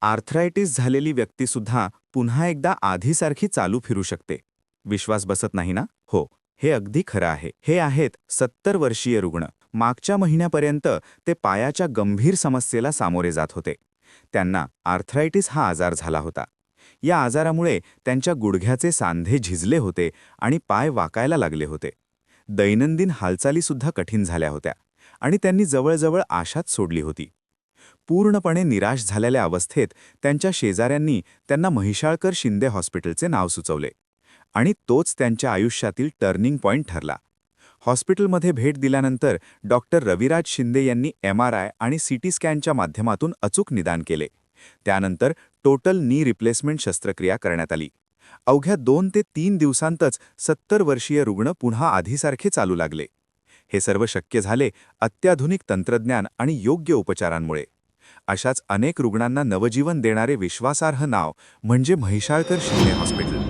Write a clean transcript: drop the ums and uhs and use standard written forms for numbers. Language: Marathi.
आर्थरायटिस झालेली व्यक्तीसुद्धा पुन्हा एकदा आधीसारखी चालू फिरू शकते. विश्वास बसत नाही ना? हो, हे अगदी खरं आहे. हे आहेत 70 वर्षीय रुग्ण. मागच्या महिन्यापर्यंत ते पायाच्या गंभीर समस्येला सामोरे जात होते. त्यांना आर्थरायटिस हा आजार झाला होता. या आजारामुळे त्यांच्या गुडघ्याचे सांधे झिजले होते आणि पाय वाकायला लागले होते. दैनंदिन हालचालीसुद्धा कठीण झाल्या होत्या आणि त्यांनी जवळजवळ आशाच सोडली होती. पूर्णपणे निराश झालेल्या अवस्थेत त्यांच्या शेजाऱ्यांनी त्यांना महिषाळकर शिंदे हॉस्पिटलचे नाव सुचवले आणि तोच त्यांच्या आयुष्यातील टर्निंग पॉइंट ठरला. हॉस्पिटलमध्ये भेट दिल्यानंतर डॉक्टर रविराज शिंदे यांनी MRI आणि CT स्कॅनच्या माध्यमातून अचूक निदान केले. त्यानंतर टोटल नी रिप्लेसमेंट शस्त्रक्रिया करण्यात आली. अवघ्या 2 ते 3 दिवसांतच 70 वर्षीय रुग्ण पुन्हा आधीसारखे चालू लागले. हे सर्व शक्य झाले अत्याधुनिक तंत्रज्ञान आणि योग्य उपचारांमुळे. अशाच अनेक रुग्णांना नवजीवन देणारे विश्वासार्ह नाव म्हणजे महिषाळकर शिंदे हॉस्पिटल.